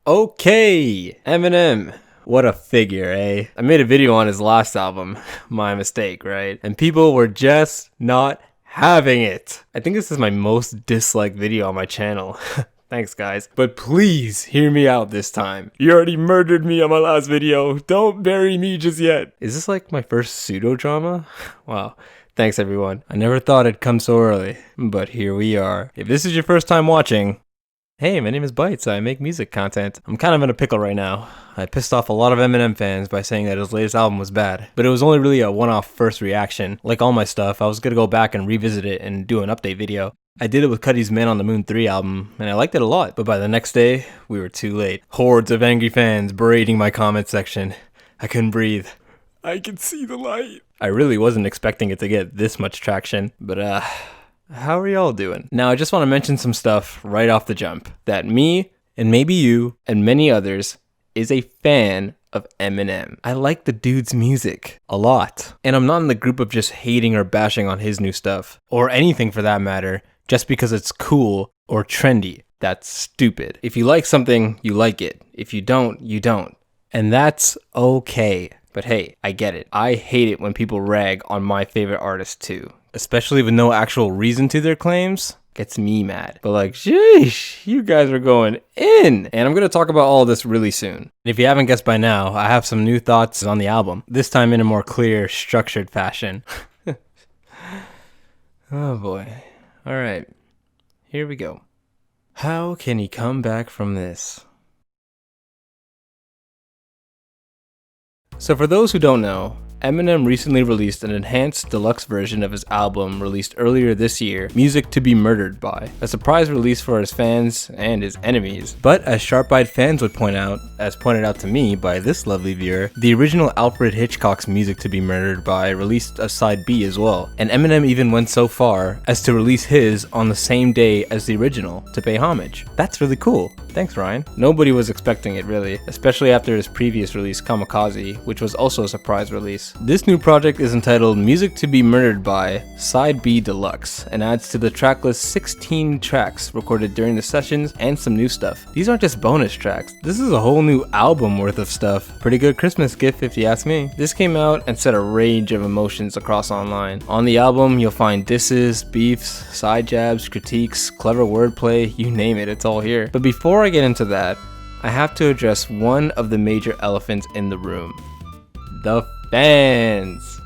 Okay, Eminem. What a figure, eh? I made a video on his last album, my mistake, right? And people were just not having it. I think this is my most disliked video on my channel. Thanks, guys. But please hear me out this time. You already murdered me on my last video. Don't bury me just yet. Is this like my first pseudo drama? Wow. Thanks, everyone. I never thought it'd come so early, but here we are. If this is your first time watching, hey, my name is Bites. I make music content. I'm kind of in a pickle right now. I pissed off a lot of Eminem fans by saying that his latest album was bad, but it was only really a one-off first reaction. Like all my stuff, I was gonna go back and revisit it and do an update video. I did it with Cuddy's Man on the Moon 3 album, and I liked it a lot, but by the next day, we were too late. Hordes of angry fans berating my comment section. I couldn't breathe. I could see the light. I really wasn't expecting it to get this much traction, but how are y'all doing? Now, I just want to mention some stuff right off the jump. That me, and maybe you, and many others, is a fan of Eminem. I like the dude's music a lot. And I'm not in the group of just hating or bashing on his new stuff, or anything for that matter, just because it's cool or trendy. That's stupid. If you like something, you like it. If you don't, you don't. And that's okay. But hey, I get it. I hate it when people rag on my favorite artist too. Especially with no actual reason to their claims. Gets me mad. But like, sheesh, you guys are going in. And I'm going to talk about all of this really soon. If you haven't guessed by now, I have some new thoughts on the album. This time in a more clear, structured fashion. Oh boy. Alright. Here we go. How can he come back from this? So for those who don't know, Eminem recently released an enhanced deluxe version of his album released earlier this year, Music to Be Murdered By, a surprise release for his fans and his enemies. But as sharp-eyed fans would point out, as pointed out to me by this lovely viewer, the original Alfred Hitchcock's Music to Be Murdered By released a side B as well, and Eminem even went so far as to release his on the same day as the original to pay homage. That's really cool. Thanks, Ryan. Nobody was expecting it really, especially after his previous release Kamikaze, which was also a surprise release. This new project is entitled Music to Be Murdered By Side B Deluxe and adds to the tracklist 16 tracks recorded during the sessions and some new stuff. These aren't just bonus tracks, this is a whole new album worth of stuff. Pretty good Christmas gift if you ask me. This came out and set a range of emotions across online. On the album you'll find disses, beefs, side jabs, critiques, clever wordplay, you name it, it's all here. But before I get into that, I have to address one of the major elephants in the room. The fans.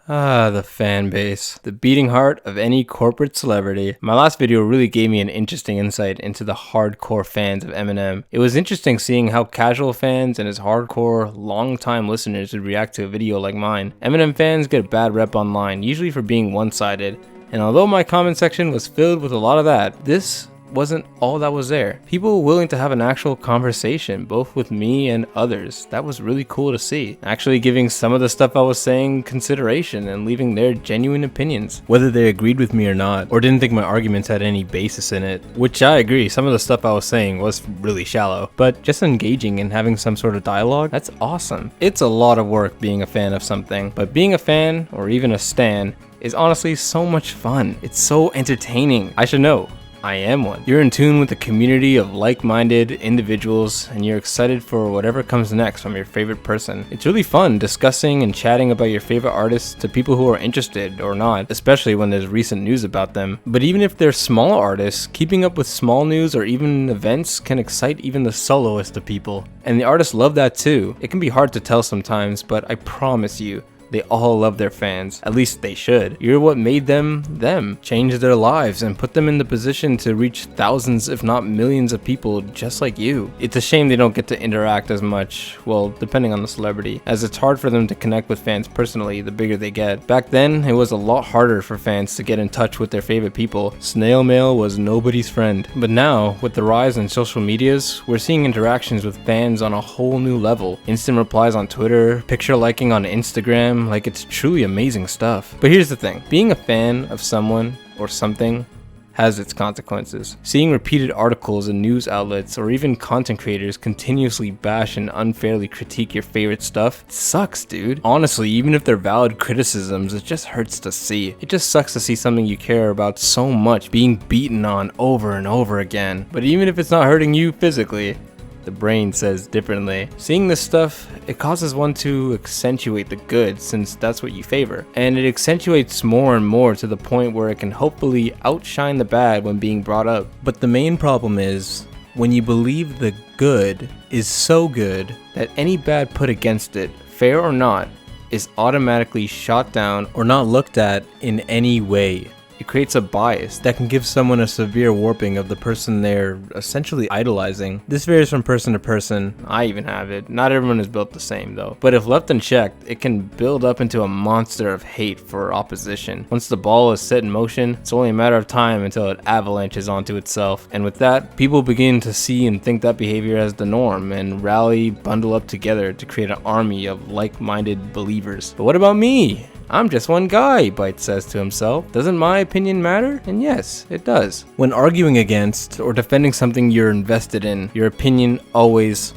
Ah, the fan base. The beating heart of any corporate celebrity. My last video really gave me an interesting insight into the hardcore fans of Eminem. It was interesting seeing how casual fans and his hardcore, long-time listeners would react to a video like mine. Eminem fans get a bad rep online, usually for being one-sided. And although my comment section was filled with a lot of that, this wasn't all that was there. People willing to have an actual conversation, both with me and others. That was really cool to see. Actually giving some of the stuff I was saying consideration and leaving their genuine opinions, whether they agreed with me or not, or didn't think my arguments had any basis in it. Which I agree, some of the stuff I was saying was really shallow, but just engaging and having some sort of dialogue, that's awesome. It's a lot of work being a fan of something, but being a fan, or even a stan, is honestly so much fun. It's so entertaining. I should know, I am one. You're in tune with a community of like-minded individuals, and you're excited for whatever comes next from your favorite person. It's really fun discussing and chatting about your favorite artists to people who are interested or not, especially when there's recent news about them. But even if they're small artists, keeping up with small news or even events can excite even the soloist of people. And the artists love that too. It can be hard to tell sometimes, but I promise you, they all love their fans. At least they should. You're what made them, changed their lives, and put them in the position to reach thousands, if not millions of people just like you. It's a shame they don't get to interact as much, well, depending on the celebrity, as it's hard for them to connect with fans personally the bigger they get. Back then, it was a lot harder for fans to get in touch with their favorite people. Snail mail was nobody's friend. But now, with the rise in social medias, we're seeing interactions with fans on a whole new level. Instant replies on Twitter, picture liking on Instagram, like it's truly amazing stuff. But here's the thing, being a fan of someone or something has its consequences. Seeing repeated articles in news outlets or even content creators continuously bash and unfairly critique your favorite stuff, it sucks, dude. Honestly, even if they're valid criticisms, it just hurts to see. It just sucks to see something you care about so much being beaten on over and over again. But even if it's not hurting you physically, the brain says differently. Seeing this stuff, it causes one to accentuate the good, since that's what you favor. And it accentuates more and more to the point where it can hopefully outshine the bad when being brought up. But the main problem is, when you believe the good is so good that any bad put against it, fair or not, is automatically shot down or not looked at in any way. It creates a bias that can give someone a severe warping of the person they're essentially idolizing. This varies from person to person. I even have it. Not everyone is built the same though. But if left unchecked, it can build up into a monster of hate for opposition. Once the ball is set in motion, it's only a matter of time until it avalanches onto itself. And with that, people begin to see and think that behavior as the norm and rally, bundle up together to create an army of like-minded believers. But what about me? I'm just one guy, Byte says to himself. Doesn't my opinion matter? And yes, it does. When arguing against or defending something you're invested in, your opinion always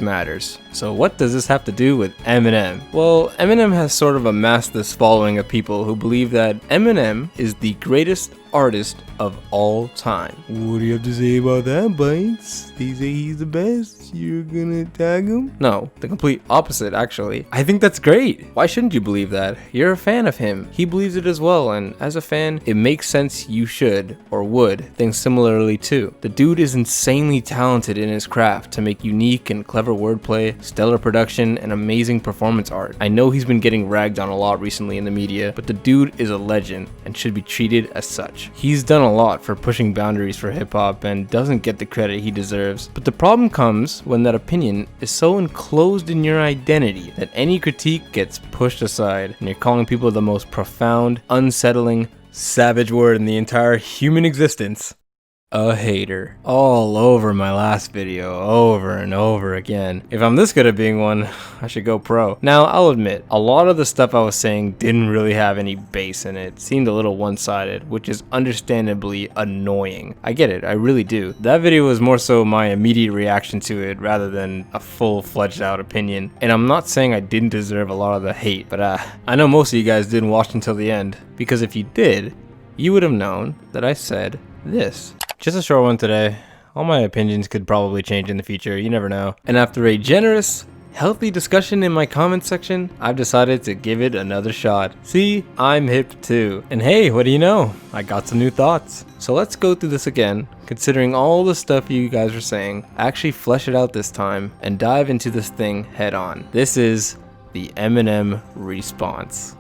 matters. So what does this have to do with Eminem? Well, Eminem has sort of amassed this following of people who believe that Eminem is the greatest artist of all time. What do you have to say about that, Bytes? They say he's the best. You're gonna tag him? No, the complete opposite, actually. I think that's great. Why shouldn't you believe that? You're a fan of him. He believes it as well, and as a fan, it makes sense you should, or would, think similarly too. The dude is insanely talented in his craft to make unique and clever wordplay, stellar production, and amazing performance art. I know he's been getting ragged on a lot recently in the media, but the dude is a legend and should be treated as such. He's done a lot for pushing boundaries for hip-hop and doesn't get the credit he deserves. But the problem comes when that opinion is so enclosed in your identity that any critique gets pushed aside and you're calling people the most profound, unsettling, savage word in the entire human existence. A hater. All over my last video, over and over again. If I'm this good at being one, I should go pro. Now, I'll admit, a lot of the stuff I was saying didn't really have any base in it. It seemed a little one-sided, which is understandably annoying. I get it, I really do. That video was more so my immediate reaction to it rather than a full-fledged out opinion. And I'm not saying I didn't deserve a lot of the hate, but I know most of you guys didn't watch until the end, because if you did, you would have known that I said this. Just a short one today. All my opinions could probably change in the future, you never know. And after a generous, healthy discussion in my comment section, I've decided to give it another shot. See, I'm hip too. And hey, what do you know? I got some new thoughts. So let's go through this again, considering all the stuff you guys are saying, actually flesh it out this time, and dive into this thing head on. This is the Eminem Response.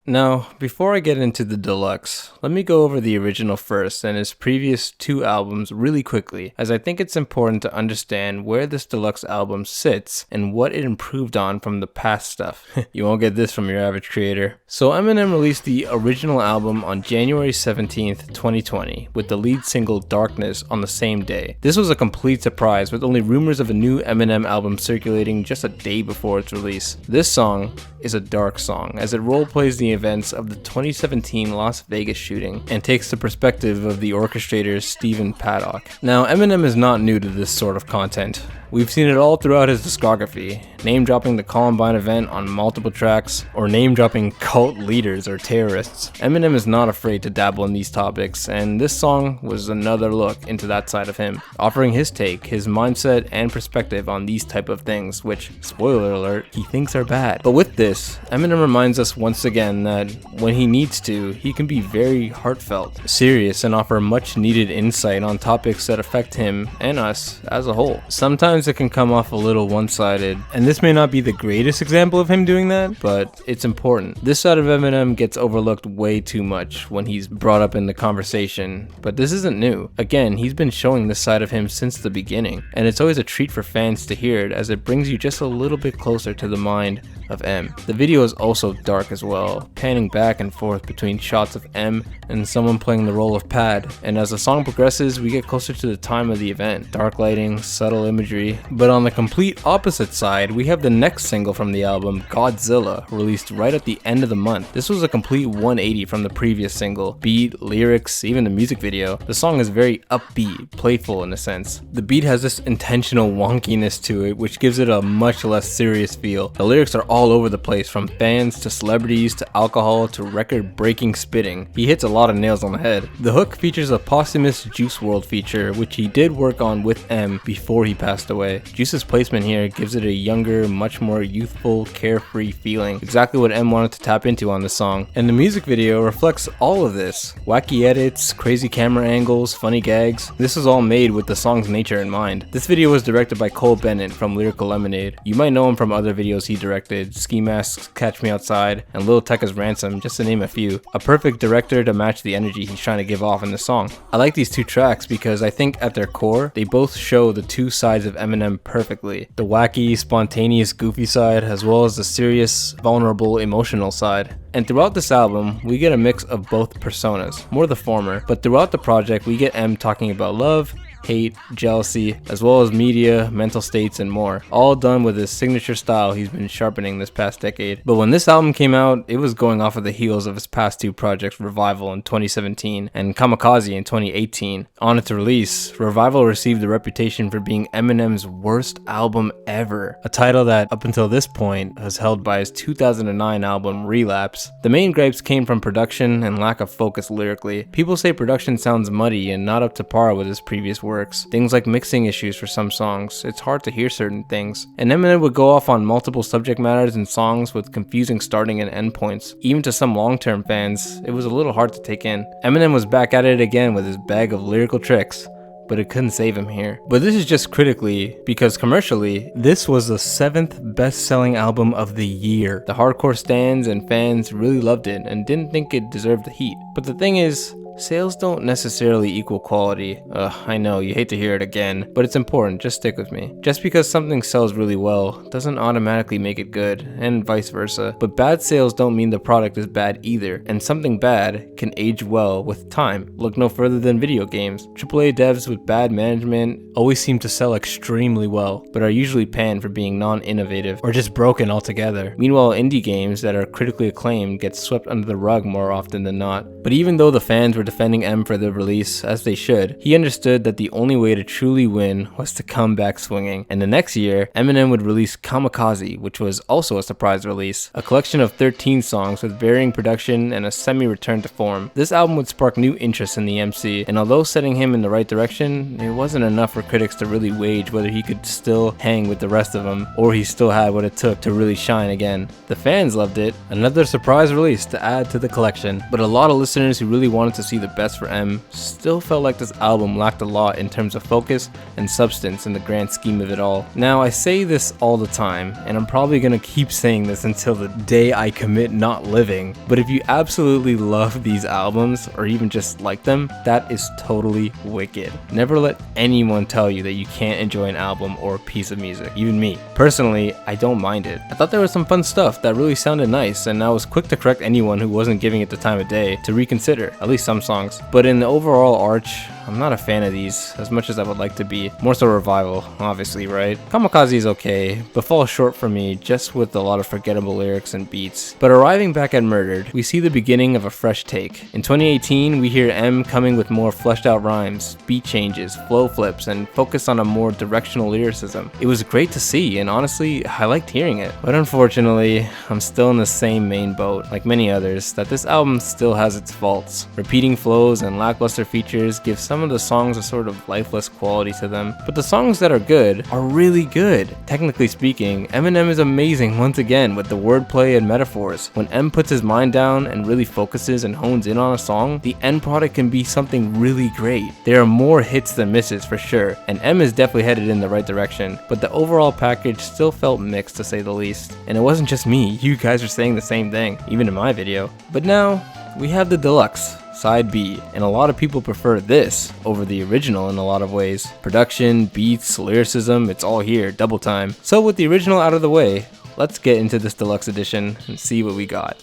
Now, before I get into the deluxe, let me go over the original first and his previous 2 albums really quickly, as I think it's important to understand where this deluxe album sits and what it improved on from the past stuff. You won't get this from your average creator. So Eminem released the original album on January 17th, 2020, with the lead single Darkness on the same day. This was a complete surprise, with only rumors of a new Eminem album circulating just a day before its release. This song is a dark song, as it roleplays the events of the 2017 Las Vegas shooting and takes the perspective of the orchestrator Stephen Paddock. Now, Eminem is not new to this sort of content. We've seen it all throughout his discography, name-dropping the Columbine event on multiple tracks, or name-dropping cult leaders or terrorists. Eminem is not afraid to dabble in these topics, and this song was another look into that side of him, offering his take, his mindset, and perspective on these type of things, which, spoiler alert, he thinks are bad. But with this, Eminem reminds us once again that when he needs to, he can be very heartfelt, serious, and offer much-needed insight on topics that affect him and us as a whole. Sometimes it can come off a little one-sided, and this may not be the greatest example of him doing that, but it's important. This side of Eminem gets overlooked way too much when he's brought up in the conversation, but this isn't new. Again, he's been showing this side of him since the beginning, and it's always a treat for fans to hear it, as it brings you just a little bit closer to the mind of M. The video is also dark as well, panning back and forth between shots of M and someone playing the role of Pad, and as the song progresses, we get closer to the time of the event. Dark lighting, subtle imagery. But on the complete opposite side, we have the next single from the album, Godzilla, released right at the end of the month. This was a complete 180 from the previous single. Beat, lyrics, even the music video. The song is very upbeat, playful in a sense. The beat has this intentional wonkiness to it, which gives it a much less serious feel. The lyrics are all over the place, from fans to celebrities to alcohol to record-breaking spitting. He hits a lot of nails on the head. The hook features a posthumous Juice WRLD feature, which he did work on with M before he passed away. Juice's placement here gives it a younger, much more youthful, carefree feeling, exactly what M wanted to tap into on the song. And the music video reflects all of this. Wacky edits, crazy camera angles, funny gags. This is all made with the song's nature in mind. This video was directed by Cole Bennett from Lyrical Lemonade. You might know him from other videos he directed, Ski Mask's Catch Me Outside, and Lil Tecca's Ransom, just to name a few. A perfect director to match the energy he's trying to give off in the song. I like these 2 tracks because I think at their core, they both show the 2 sides of Eminem perfectly. The wacky, spontaneous, goofy side, as well as the serious, vulnerable, emotional side. And throughout this album, we get a mix of both personas, more the former, but throughout the project, we get M talking about love, hate, jealousy, as well as media, mental states, and more, all done with his signature style he's been sharpening this past decade. But when this album came out, it was going off of the heels of his past 2 projects, Revival in 2017 and Kamikaze in 2018. On its release, Revival received the reputation for being Eminem's worst album ever, a title that up until this point was held by his 2009 album Relapse. The main gripes came from production and lack of focus lyrically. People say production sounds muddy and not up to par with his previous work. Things like mixing issues for some songs. It's hard to hear certain things. And Eminem would go off on multiple subject matters in songs with confusing starting and end points. Even to some long-term fans, it was a little hard to take in. Eminem was back at it again with his bag of lyrical tricks, but it couldn't save him here. But this is just critically, because commercially, this was the 7th best-selling album of the year. The hardcore stans and fans really loved it and didn't think it deserved the heat. But the thing is, sales don't necessarily equal quality. I know, you hate to hear it again, but it's important, just stick with me. Just because something sells really well doesn't automatically make it good, and vice versa. But bad sales don't mean the product is bad either, and something bad can age well with time. Look no further than video games. AAA devs with bad management always seem to sell extremely well, but are usually panned for being non-innovative or just broken altogether. Meanwhile, indie games that are critically acclaimed get swept under the rug more often than not. But even though the fans were defending M for the release, as they should, he understood that the only way to truly win was to come back swinging. And the next year, Eminem would release Kamikaze, which was also a surprise release, a collection of 13 songs with varying production and a semi-return to form. This album would spark new interest in the MC, and although setting him in the right direction, it wasn't enough for critics to really wage whether he could still hang with the rest of them, or he still had what it took to really shine again. The fans loved it, another surprise release to add to the collection, but a lot of listeners who really wanted to see see the best for M, still felt like this album lacked a lot in terms of focus and substance in the grand scheme of it all. Now, I say this all the time, and I'm probably gonna keep saying this until the day I commit not living, but if you absolutely love these albums, or even just like them, that is totally wicked. Never let anyone tell you that you can't enjoy an album or a piece of music, even me. Personally, I don't mind it. I thought there was some fun stuff that really sounded nice, and I was quick to correct anyone who wasn't giving it the time of day to reconsider, at least some songs. But in the overall arch, I'm not a fan of these as much as I would like to be. More so Revival, obviously, right? Kamikaze is okay, but falls short for me just with a lot of forgettable lyrics and beats. But arriving back at Murdered, we see the beginning of a fresh take. In 2018, we hear M coming with more fleshed out rhymes, beat changes, flow flips, and focus on a more directional lyricism. It was great to see, and honestly, I liked hearing it. But unfortunately, I'm still in the same main boat, like many others, that this album still has its faults. Repeating flows and lackluster features give some of the songs a sort of lifeless quality to them, but the songs that are good are really good. Technically speaking, Eminem is amazing once again with the wordplay and metaphors. When M puts his mind down and really focuses and hones in on a song, the end product can be something really great. There are more hits than misses for sure, and M is definitely headed in the right direction, but the overall package still felt mixed to say the least. And it wasn't just me, you guys are saying the same thing, even in my video. But now, we have the Deluxe, Side B, and a lot of people prefer this over the original in a lot of ways. Production, beats, lyricism, it's all here, double time. So with the original out of the way, let's get into this deluxe edition and see what we got.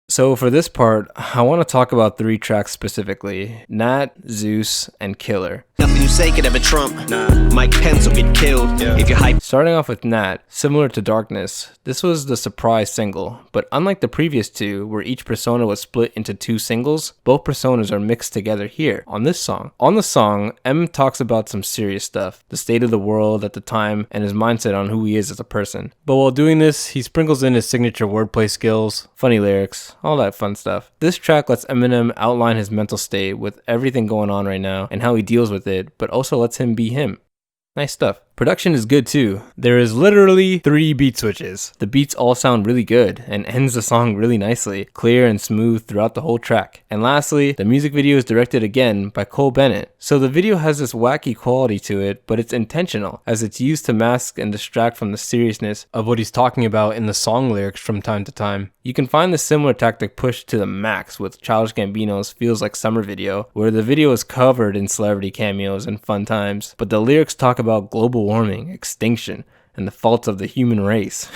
So for this part, I want to talk about 3 tracks specifically: Gnat, Zeus, and Killer. Nothing you say could ever trump. Mike Pence will get killed if you hype. Starting off with Gnat, similar to Darkness, this was the surprise single, but unlike the previous 2, where each persona was split into 2 singles, both personas are mixed together here, on this song. On the song, M talks about some serious stuff, the state of the world at the time, and his mindset on who he is as a person. But while doing this, he sprinkles in his signature wordplay skills, funny lyrics, all that fun stuff. This track lets Eminem outline his mental state with everything going on right now, and how he deals with it, but also lets him be him. Nice stuff. Production is good too. There is literally 3 beat switches. The beats all sound really good and ends the song really nicely, clear and smooth throughout the whole track. And lastly, the music video is directed again by Cole Bennett. So the video has this wacky quality to it, but it's intentional, as it's used to mask and distract from the seriousness of what he's talking about in the song lyrics from time to time. You can find the similar tactic pushed to the max with Childish Gambino's Feels Like Summer video, where the video is covered in celebrity cameos and fun times, but the lyrics talk about global warming, extinction, and the faults of the human race.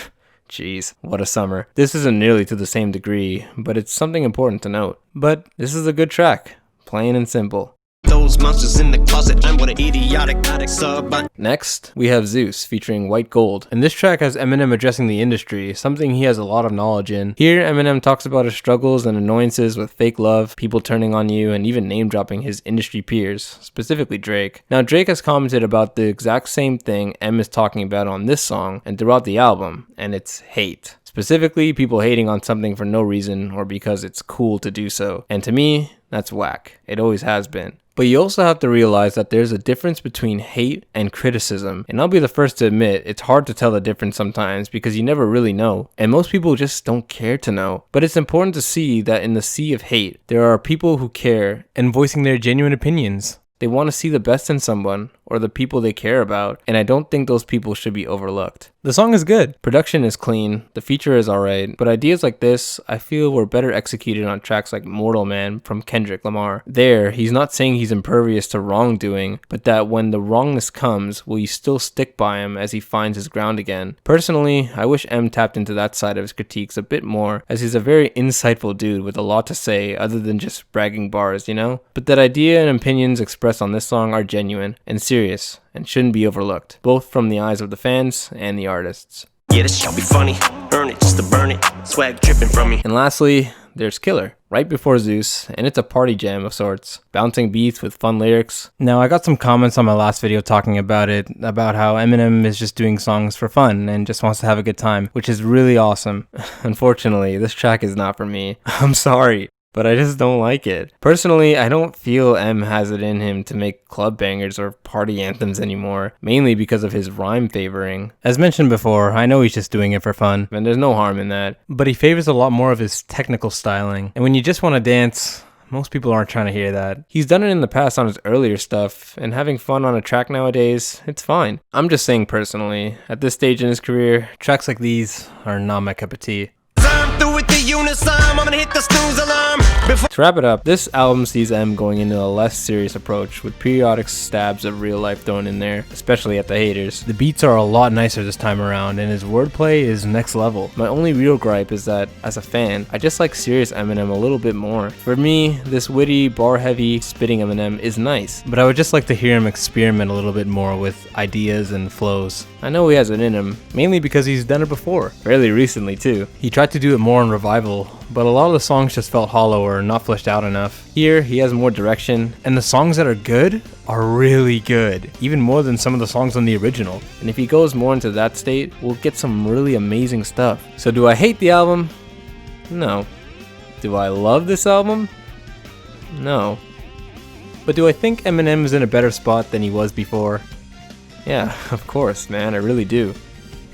Jeez, what a summer. This isn't nearly to the same degree, but it's something important to note. But this is a good track, plain and simple. Those monsters in the closet, I'm what an idiotic sub. Next, we have Zeus featuring White Gold, and this track has Eminem addressing the industry, something he has a lot of knowledge in. Here, Eminem talks about his struggles and annoyances with fake love, people turning on you, and even name dropping his industry peers, specifically Drake. Now, Drake has commented about the exact same thing M is talking about on this song and throughout the album, and it's hate. Specifically, people hating on something for no reason or because it's cool to do so. And to me, that's whack. It always has been. But you also have to realize that there's a difference between hate and criticism. And I'll be the first to admit, it's hard to tell the difference sometimes because you never really know. And most people just don't care to know. But it's important to see that in the sea of hate, there are people who care and voicing their genuine opinions. They want to see the best in someone or the people they care about, and I don't think those people should be overlooked. The song is good. Production is clean. The feature is alright, but ideas like this, I feel, were better executed on tracks like Mortal Man from Kendrick Lamar. There, he's not saying he's impervious to wrongdoing, but that when the wrongness comes, will you still stick by him as he finds his ground again? Personally, I wish M tapped into that side of his critiques a bit more, as he's a very insightful dude with a lot to say other than just bragging bars, you know? But that idea and opinions expressed on this song are genuine and serious and shouldn't be overlooked, both from the eyes of the fans and the artists. Yeah, this shall be funny. Earn it just to burn it. Swag dripping from me. And lastly, there's Killer, right before Zeus, and it's a party jam of sorts. Bouncing beats with fun lyrics. Now, I got some comments on my last video talking about it, about how Eminem is just doing songs for fun and just wants to have a good time, which is really awesome. Unfortunately, this track is not for me. I'm sorry. but I just don't like it. Personally, I don't feel M has it in him to make club bangers or party anthems anymore, mainly because of his rhyme favoring. As mentioned before, I know he's just doing it for fun, and there's no harm in that, but he favors a lot more of his technical styling. And when you just want to dance, most people aren't trying to hear that. He's done it in the past on his earlier stuff, and having fun on a track nowadays, it's fine. I'm just saying personally, at this stage in his career, tracks like these are not my cup of tea. To wrap it up, this album sees M going into a less serious approach with periodic stabs of real life thrown in there, especially at the haters. The beats are a lot nicer this time around, and his wordplay is next level. My only real gripe is that, as a fan, I just like serious Eminem a little bit more. For me, this witty, bar-heavy, spitting Eminem is nice, but I would just like to hear him experiment a little bit more with ideas and flows. I know he has it in him, mainly because he's done it before, fairly recently too. He tried to do it more on Revival, but a lot of the songs just felt hollow or not fleshed out enough. Here, he has more direction, and the songs that are good are really good, even more than some of the songs on the original. And if he goes more into that state, we'll get some really amazing stuff. So do I hate the album? No. Do I love this album? No. But do I think Eminem is in a better spot than he was before? Yeah, of course, man, I really do.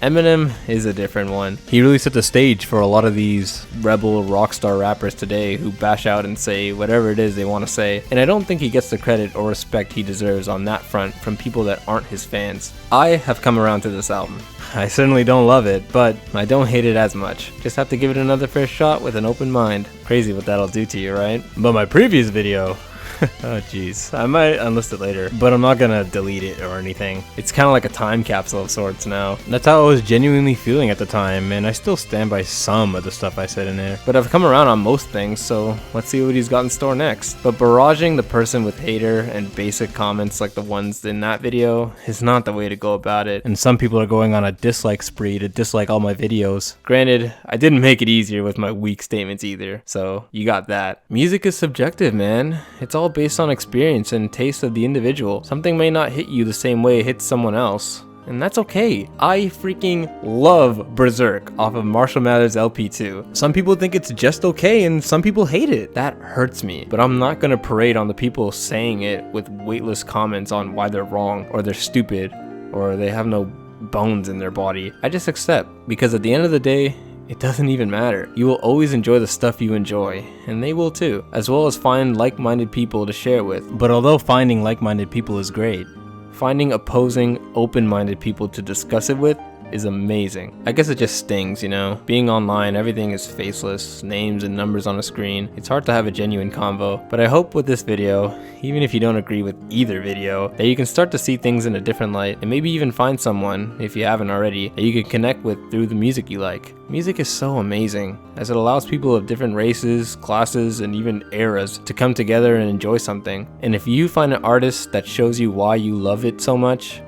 Eminem is a different one. He really set the stage for a lot of these rebel rockstar rappers today who bash out and say whatever it is they want to say, and I don't think he gets the credit or respect he deserves on that front from people that aren't his fans. I have come around to this album. I certainly don't love it, but I don't hate it as much. Just have to give it another fair shot with an open mind. Crazy what that'll do to you, right? But my previous video, oh jeez, I might unlist it later, but I'm not gonna delete it or anything. It's kind of like a time capsule of sorts now. That's how I was genuinely feeling at the time, and I still stand by some of the stuff I said in there. But I've come around on most things, so let's see what he's got in store next. But barraging the person with hater and basic comments like the ones in that video is not the way to go about it, and some people are going on a dislike spree to dislike all my videos. Granted, I didn't make it easier with my weak statements either, so you got that. Music is subjective, man. It's all based on experience and taste of the individual. Something may not hit you the same way it hits someone else, and that's okay. I freaking love Berserk off of Marshall Mathers LP2. Some people think it's just okay and some people hate it. That hurts me, but I'm not gonna parade on the people saying it with weightless comments on why they're wrong or they're stupid or they have no bones in their body. I just accept, because at the end of the day, it doesn't even matter. You will always enjoy the stuff you enjoy, and they will too, as well as find like-minded people to share with. But although finding like-minded people is great, finding opposing, open-minded people to discuss it with is amazing. I guess it just stings, you know? Being online, everything is faceless, names and numbers on a screen. It's hard to have a genuine convo, but I hope with this video, even if you don't agree with either video, that you can start to see things in a different light, and maybe even find someone, if you haven't already, that you can connect with through the music you like. Music is so amazing, as it allows people of different races, classes, and even eras to come together and enjoy something. And if you find an artist that shows you why you love it so much,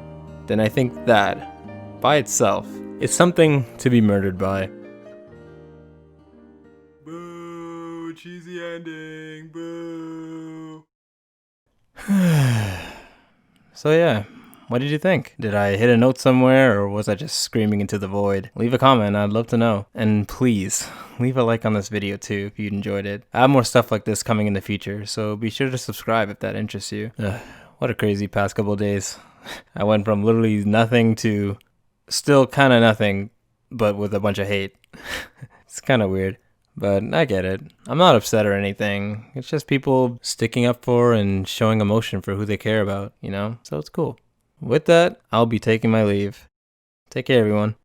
then I think that, by itself, it's something to be murdered by. Boo, cheesy ending, boo. So yeah, what did you think? Did I hit a note somewhere, or was I just screaming into the void? Leave a comment, I'd love to know. And please, leave a like on this video too if you enjoyed it. I have more stuff like this coming in the future, so be sure to subscribe if that interests you. What a crazy past couple days. I went from literally nothing to still kind of nothing, but with a bunch of hate. It's kind of weird, but I get it. I'm not upset or anything. It's just people sticking up for and showing emotion for who they care about, you know? So it's cool. With that, I'll be taking my leave. Take care, everyone.